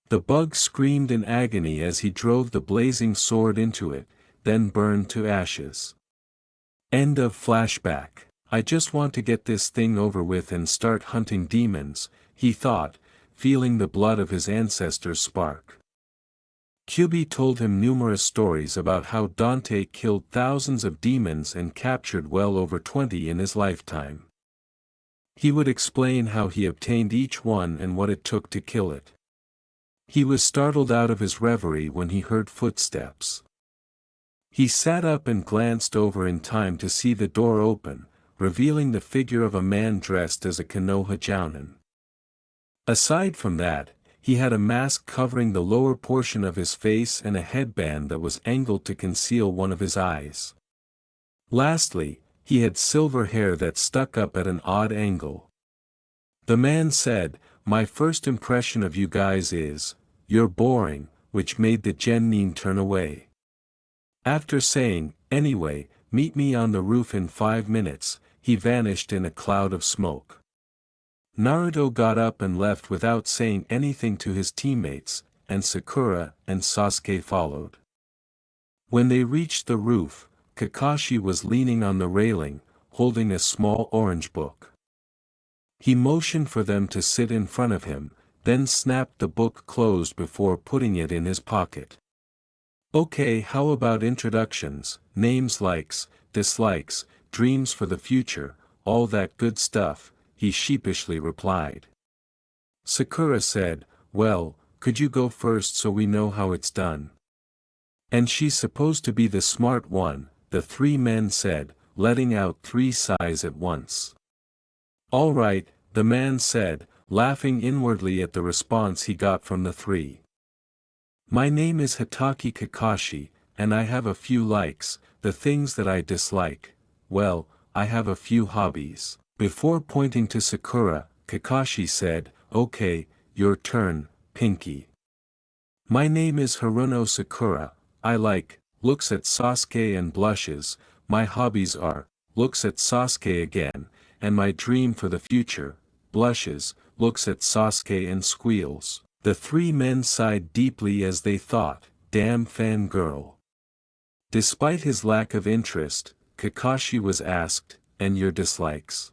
The bug screamed in agony as he drove the blazing sword into it, then burned to ashes. End of flashback. I just want to get this thing over with and start hunting demons, he thought, feeling the blood of his ancestors spark. Kyubi told him numerous stories about how Dante killed thousands of demons and captured well over 20 in his lifetime. He would explain how he obtained each one and what it took to kill it. He was startled out of his reverie when he heard footsteps. He sat up and glanced over in time to see the door open, revealing the figure of a man dressed as a Konoha Jounin. Aside from that, he had a mask covering the lower portion of his face and a headband that was angled to conceal one of his eyes. Lastly, he had silver hair that stuck up at an odd angle. The man said, "My first impression of you guys is, you're boring," which made the genin turn away. After saying, "Anyway, meet me on the roof in 5 minutes," he vanished in a cloud of smoke. Naruto got up and left without saying anything to his teammates, and Sakura and Sasuke followed. When they reached the roof, Kakashi was leaning on the railing, holding a small orange book. He motioned for them to sit in front of him, then snapped the book closed before putting it in his pocket. "Okay, how about introductions, names, likes, dislikes, dreams for the future, all that good stuff," he sheepishly replied. Sakura said, "Well, could you go first so we know how it's done?" "And she's supposed to be the smart one," the 3 men said, letting out 3 sighs at once. "All right," the man said, laughing inwardly at the response he got from the 3. "My name is Hitaki Kakashi, and I have a few likes, the things that I dislike. Well, I have a few hobbies." Before pointing to Sakura, Kakashi said, "Okay, your turn, Pinky." "My name is Haruno Sakura, I like," looks at Sasuke and blushes. "My hobbies are," looks at Sasuke again, "and my dream for the future," blushes, looks at Sasuke and squeals. The 3 men sighed deeply as they thought, "Damn fangirl." Despite his lack of interest, Kakashi was asked, "And your dislikes?"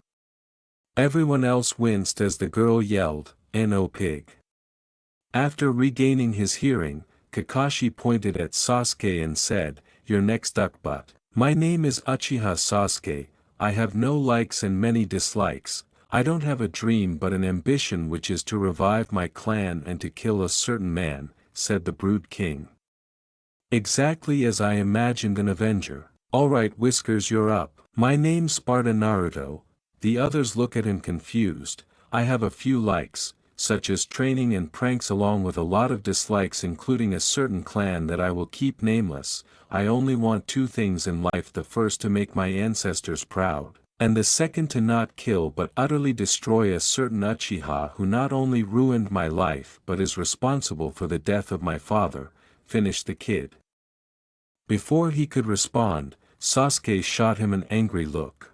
Everyone else winced as the girl yelled, "No pig." After regaining his hearing, Kakashi pointed at Sasuke and said, "Your next duckbutt." "My name is Uchiha Sasuke, I have no likes and many dislikes. I don't have a dream but an ambition, which is to revive my clan and to kill a certain man," said the Brood King. "Exactly as I imagined an Avenger." "Alright Whiskers, you're up." "My name's Sparta Naruto." The others look at him confused. "I have a few likes, such as training and pranks, along with a lot of dislikes, including a certain clan that I will keep nameless. I only want 2 things in life: the first to make my ancestors proud, and the second to not kill but utterly destroy a certain Uchiha who not only ruined my life but is responsible for the death of my father," finished the kid. Before he could respond, Sasuke shot him an angry look.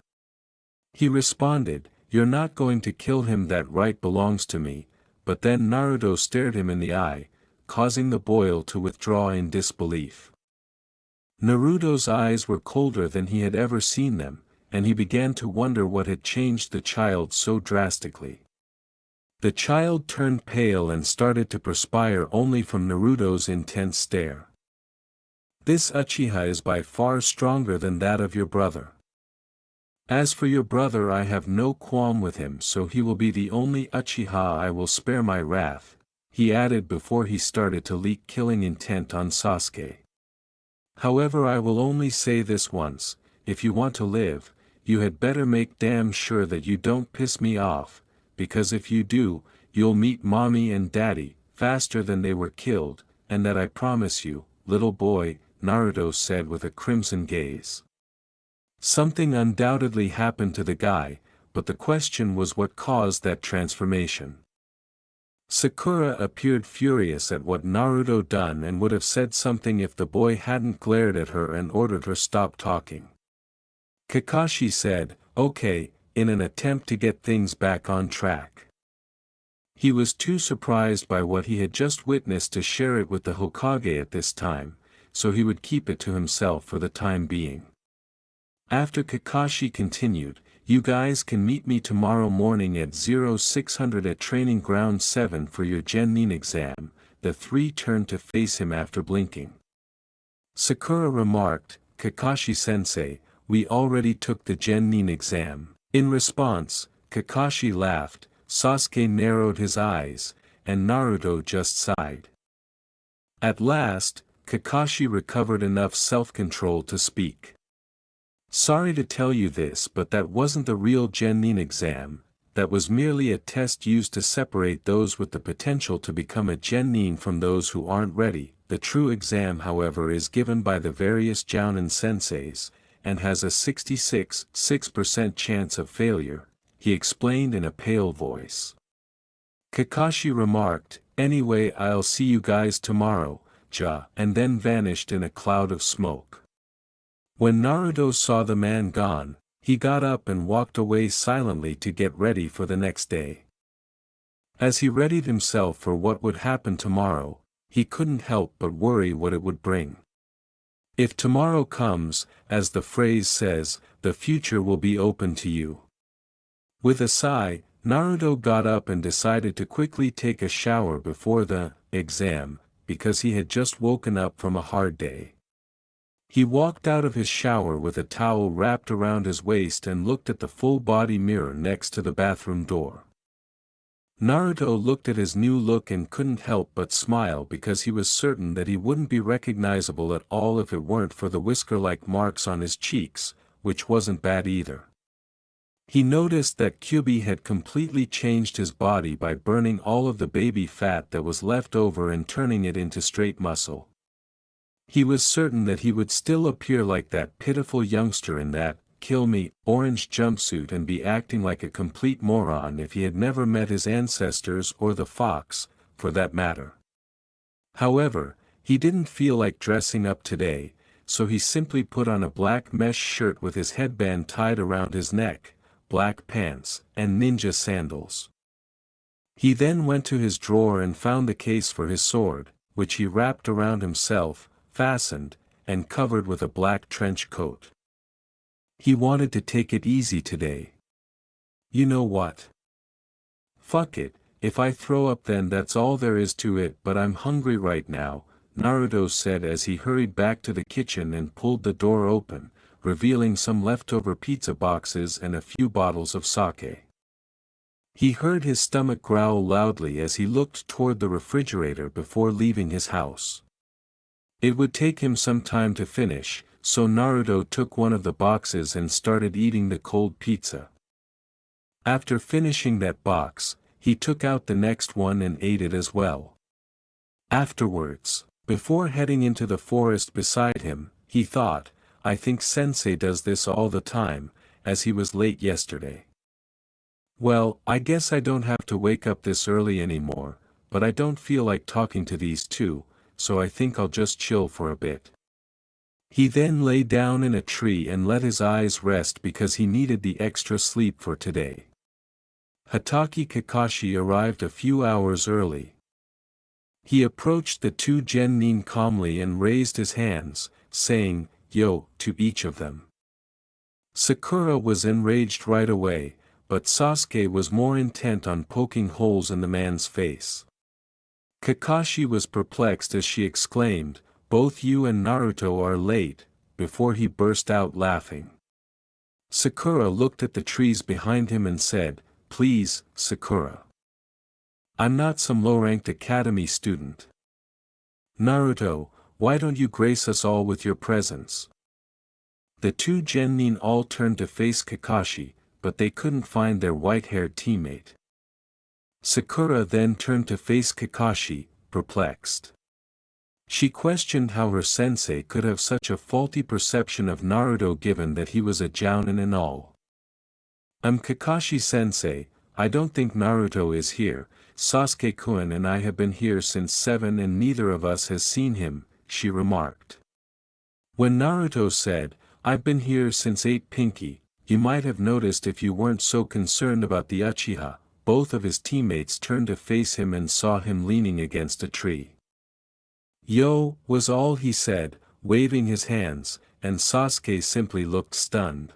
He responded, "You're not going to kill him, that right belongs to me," but then Naruto stared him in the eye, causing the boy to withdraw in disbelief. Naruto's eyes were colder than he had ever seen them, and he began to wonder what had changed the child so drastically. The child turned pale and started to perspire only from Naruto's intense stare. "This Uchiha is by far stronger than that of your brother. As for your brother, I have no qualm with him, so he will be the only Uchiha I will spare my wrath," he added before he started to leak killing intent on Sasuke. "However, I will only say this once: if you want to live, you had better make damn sure that you don't piss me off, because if you do, you'll meet mommy and daddy faster than they were killed, and that I promise you, little boy," Naruto said with a crimson gaze. Something undoubtedly happened to the guy, but the question was what caused that transformation. Sakura appeared furious at what Naruto done and would have said something if the boy hadn't glared at her and ordered her stop talking. Kakashi said, "Okay," in an attempt to get things back on track. He was too surprised by what he had just witnessed to share it with the Hokage at this time, so he would keep it to himself for the time being. After Kakashi continued, "You guys can meet me tomorrow morning at 0600 at Training Ground 7 for your Genin exam. the three turned to face him after blinking. Sakura remarked, "Kakashi-sensei, we already took the Genin exam." In response, Kakashi laughed, Sasuke narrowed his eyes, and Naruto just sighed. At last, Kakashi recovered enough self-control to speak. "Sorry to tell you this, but that wasn't the real Genin exam. That was merely a test used to separate those with the potential to become a Genin from those who aren't ready. The true exam, however, is given by the various Jounin senseis, and has a 66% chance of failure," he explained in a pale voice. Kakashi remarked, "Anyway, I'll see you guys tomorrow, and then vanished in a cloud of smoke. When Naruto saw the man gone, he got up and walked away silently to get ready for the next day. As he readied himself for what would happen tomorrow, he couldn't help but worry what it would bring. If tomorrow comes, as the phrase says, the future will be open to you. With a sigh, Naruto got up and decided to quickly take a shower before the exam, because he had just woken up from a hard day. He walked out of his shower with a towel wrapped around his waist and looked at the full-body mirror next to the bathroom door. Naruto looked at his new look and couldn't help but smile because he was certain that he wouldn't be recognizable at all if it weren't for the whisker-like marks on his cheeks, which wasn't bad either. He noticed that Kyuubi had completely changed his body by burning all of the baby fat that was left over and turning it into straight muscle. He was certain that he would still appear like that pitiful youngster in that, kill me, orange jumpsuit and be acting like a complete moron if he had never met his ancestors or the fox, for that matter. However, he didn't feel like dressing up today, so he simply put on a black mesh shirt with his headband tied around his neck, black pants, and ninja sandals. He then went to his drawer and found the case for his sword, which he wrapped around himself, fastened, and covered with a black trench coat. He wanted to take it easy today. You know what? Fuck it, if I throw up then that's all there is to it, but I'm hungry right now, Naruto said as he hurried back to the kitchen and pulled the door open, revealing some leftover pizza boxes and a few bottles of sake. He heard his stomach growl loudly as he looked toward the refrigerator before leaving his house. It would take him some time to finish, so Naruto took one of the boxes and started eating the cold pizza. After finishing that box, he took out the next one and ate it as well. Afterwards, before heading into the forest beside him, he thought, I think Sensei does this all the time, as he was late yesterday. Well, I guess I don't have to wake up this early anymore, but I don't feel like talking to these two, so I think I'll just chill for a bit. He then lay down in a tree and let his eyes rest because he needed the extra sleep for today. Hatake Kakashi arrived a few hours early. He approached the two genin calmly and raised his hands, saying, "Yo," to each of them. Sakura was enraged right away, but Sasuke was more intent on poking holes in the man's face. Kakashi was perplexed as she exclaimed, "Both you and Naruto are late," before he burst out laughing. Sakura looked at the trees behind him and said, "Please, Sakura. I'm not some low-ranked academy student. Naruto, why don't you grace us all with your presence?" The two genin all turned to face Kakashi, but they couldn't find their white-haired teammate. Sakura then turned to face Kakashi, perplexed. She questioned how her sensei could have such a faulty perception of Naruto given that he was a jounin and all. Kakashi-sensei, I don't think Naruto is here. Sasuke-kun and I have been here since 7 and neither of us has seen him," she remarked. When Naruto said, "I've been here since 8 Pinky, you might have noticed if you weren't so concerned about the Uchiha," both of his teammates turned to face him and saw him leaning against a tree. "Yo," was all he said, waving his hands, and Sasuke simply looked stunned.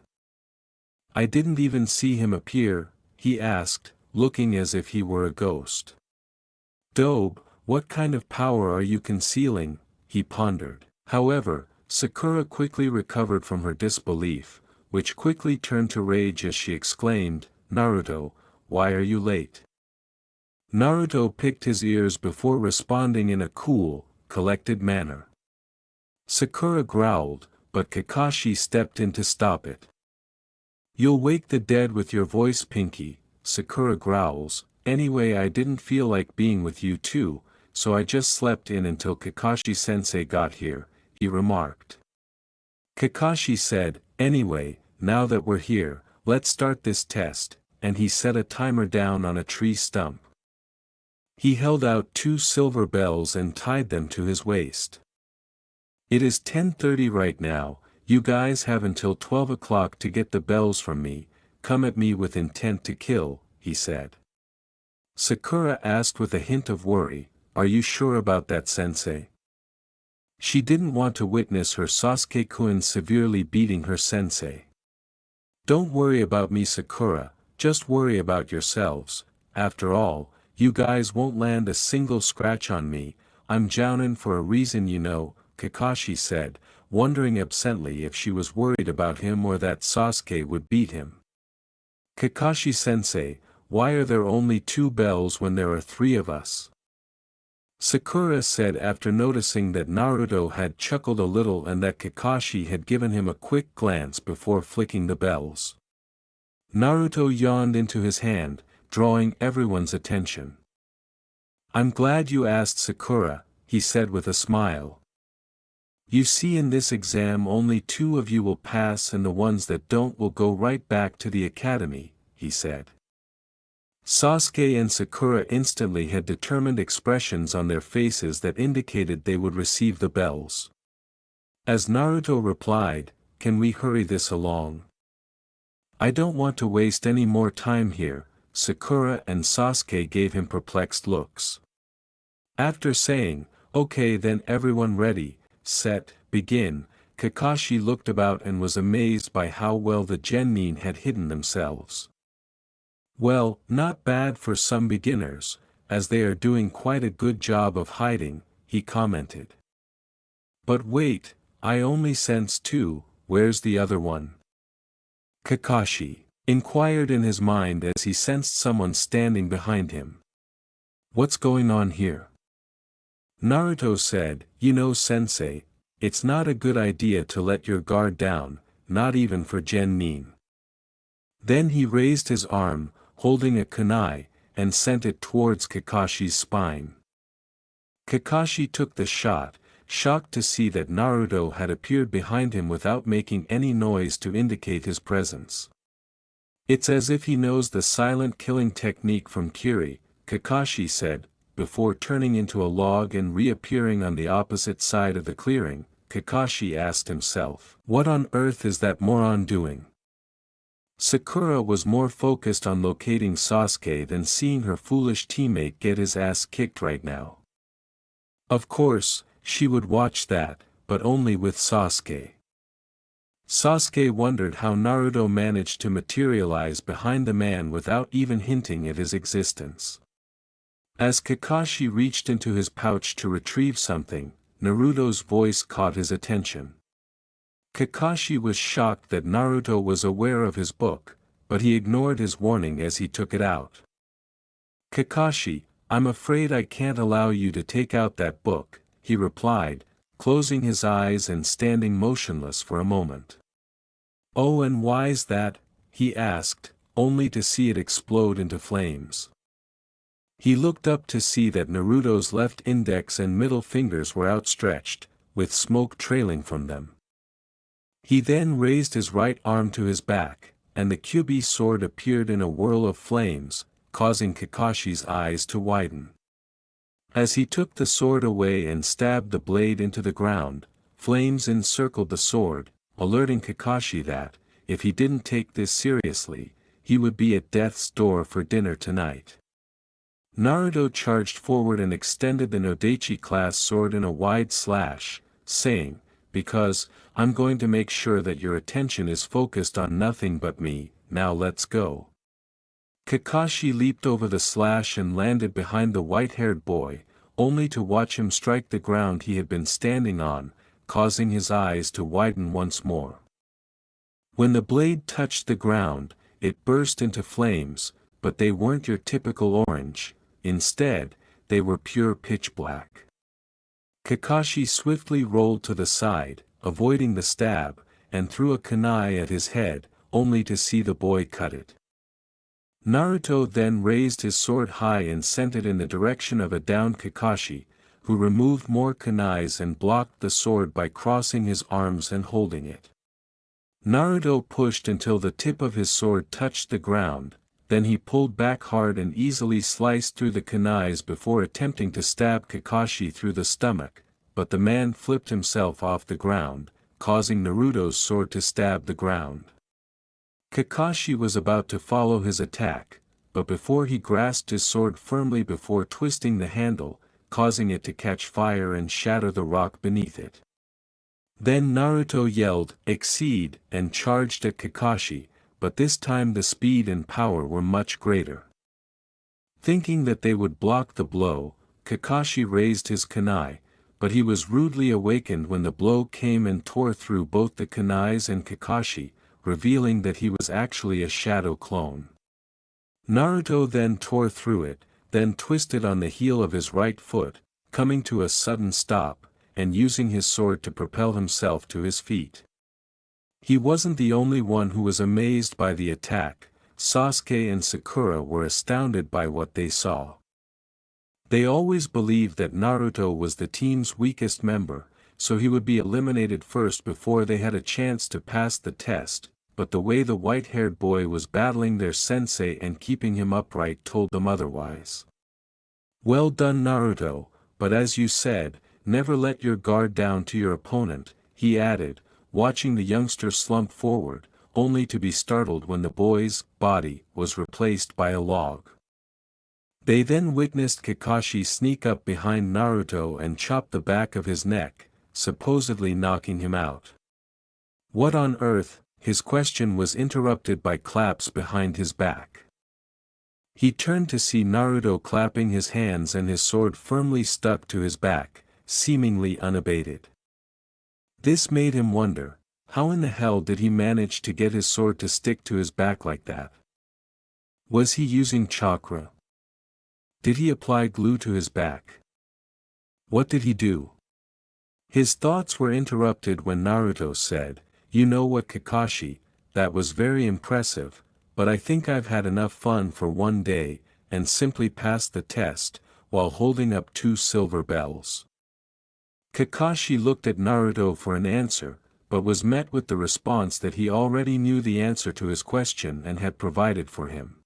"I didn't even see him appear," he asked, looking as if he were a ghost. "Dobe, What kind of power are you concealing? He pondered. However, Sakura quickly recovered from her disbelief, which quickly turned to rage as she exclaimed, "Naruto, why are you late?" Naruto picked his ears before responding in a cool, collected manner. Sakura growled, but Kakashi stepped in to stop it. "You'll wake the dead with your voice, Pinky," Sakura growls. "Anyway, I didn't feel like being with you too, so I just slept in until Kakashi-sensei got here," he remarked. Kakashi said, "Anyway, now that we're here, let's start this test," and he set a timer down on a tree stump. He held out 2 silver bells and tied them to his waist. "It is 10:30 right now, you guys have until 12 o'clock to get the bells from me, come at me with intent to kill," he said. Sakura asked with a hint of worry, "Are you sure about that, sensei?" She didn't want to witness her Sasuke-kun severely beating her sensei. "Don't worry about me, Sakura, just worry about yourselves. After all, you guys won't land a single scratch on me. I'm Jounin for a reason, you know," Kakashi said, wondering absently if she was worried about him or that Sasuke would beat him. "Kakashi-sensei, why are there only 2 bells when there are 3 of us?" Sakura said after noticing that Naruto had chuckled a little and that Kakashi had given him a quick glance before flicking the bells. Naruto yawned into his hand, drawing everyone's attention. "I'm glad you asked, Sakura," he said with a smile. "You see, in this exam only 2 of you will pass and the ones that don't will go right back to the academy," he said. Sasuke and Sakura instantly had determined expressions on their faces that indicated they would receive the bells. As Naruto replied, "Can we hurry this along? I don't want to waste any more time here," Sakura and Sasuke gave him perplexed looks. After saying, "Okay then, everyone ready, set, begin," Kakashi looked about and was amazed by how well the genin had hidden themselves. "Well, not bad for some beginners, as they are doing quite a good job of hiding," he commented. "But wait, I only sense 2, where's the other one?" Kakashi inquired in his mind as he sensed someone standing behind him. "What's going on here?" Naruto said, "You know, sensei, it's not a good idea to let your guard down, not even for genin." Then he raised his arm, holding a kunai, and sent it towards Kakashi's spine. Kakashi took the shot, shocked to see that Naruto had appeared behind him without making any noise to indicate his presence. "It's as if he knows the silent killing technique from Kiri," Kakashi said, before turning into a log and reappearing on the opposite side of the clearing. Kakashi asked himself, "What on earth is that moron doing?" Sakura was more focused on locating Sasuke than seeing her foolish teammate get his ass kicked right now. Of course, she would watch that, but only with Sasuke. Sasuke wondered how Naruto managed to materialize behind the man without even hinting at his existence. As Kakashi reached into his pouch to retrieve something, Naruto's voice caught his attention. Kakashi was shocked that Naruto was aware of his book, but he ignored his warning as he took it out. "Kakashi, I'm afraid I can't allow you to take out that book," he replied, closing his eyes and standing motionless for a moment. "Oh, and why's that?" he asked, only to see it explode into flames. He looked up to see that Naruto's left index and middle fingers were outstretched, with smoke trailing from them. He then raised his right arm to his back, and the Kyuubi sword appeared in a whirl of flames, causing Kakashi's eyes to widen. As he took the sword away and stabbed the blade into the ground, flames encircled the sword, alerting Kakashi that, if he didn't take this seriously, he would be at death's door for dinner tonight. Naruto charged forward and extended the Nodachi-class sword in a wide slash, saying, "Because, I'm going to make sure that your attention is focused on nothing but me, now let's go." Kakashi leaped over the slash and landed behind the white-haired boy, only to watch him strike the ground he had been standing on, causing his eyes to widen once more. When the blade touched the ground, it burst into flames, but they weren't your typical orange. Instead, they were pure pitch black. Kakashi swiftly rolled to the side, avoiding the stab, and threw a kunai at his head, only to see the boy cut it. Naruto then raised his sword high and sent it in the direction of a downed Kakashi, who removed more kunais and blocked the sword by crossing his arms and holding it. Naruto pushed until the tip of his sword touched the ground, then he pulled back hard and easily sliced through the kunais before attempting to stab Kakashi through the stomach, but the man flipped himself off the ground, causing Naruto's sword to stab the ground. Kakashi was about to follow his attack, but before he grasped his sword firmly before twisting the handle, causing it to catch fire and shatter the rock beneath it. Then Naruto yelled, "Exceed," and charged at Kakashi, but this time the speed and power were much greater. Thinking that they would block the blow, Kakashi raised his kunai, but he was rudely awakened when the blow came and tore through both the kunais and Kakashi, revealing that he was actually a shadow clone. Naruto then tore through it, then twisted on the heel of his right foot, coming to a sudden stop, and using his sword to propel himself to his feet. He wasn't the only one who was amazed by the attack. Sasuke and Sakura were astounded by what they saw. They always believed that Naruto was the team's weakest member, so he would be eliminated first before they had a chance to pass the test, but the way the white-haired boy was battling their sensei and keeping him upright told them otherwise. "Well done, Naruto, but as you said, never let your guard down to your opponent," he added, watching the youngster slump forward, only to be startled when the boy's body was replaced by a log. They then witnessed Kakashi sneak up behind Naruto and chop the back of his neck, supposedly knocking him out. "What on earth?" His question was interrupted by claps behind his back. He turned to see Naruto clapping his hands and his sword firmly stuck to his back, seemingly unabated. This made him wonder, how in the hell did he manage to get his sword to stick to his back like that? Was he using chakra? Did he apply glue to his back? What did he do? His thoughts were interrupted when Naruto said, "You know what, Kakashi, that was very impressive, but I think I've had enough fun for one day," and simply passed the test, while holding up 2 silver bells. Kakashi looked at Naruto for an answer, but was met with the response that he already knew the answer to his question and had provided for him.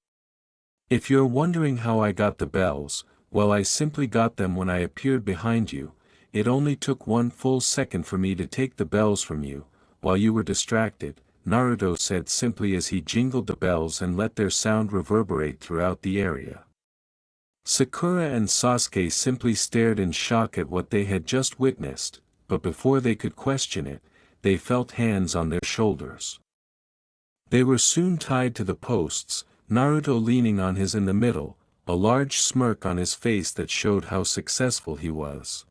"If you're wondering how I got the bells, well, I simply got them when I appeared behind you. It only took 1 full second for me to take the bells from you, while you were distracted," Naruto said simply as he jingled the bells and let their sound reverberate throughout the area. Sakura and Sasuke simply stared in shock at what they had just witnessed, but before they could question it, they felt hands on their shoulders. They were soon tied to the posts, Naruto leaning on his in the middle, a large smirk on his face that showed how successful he was.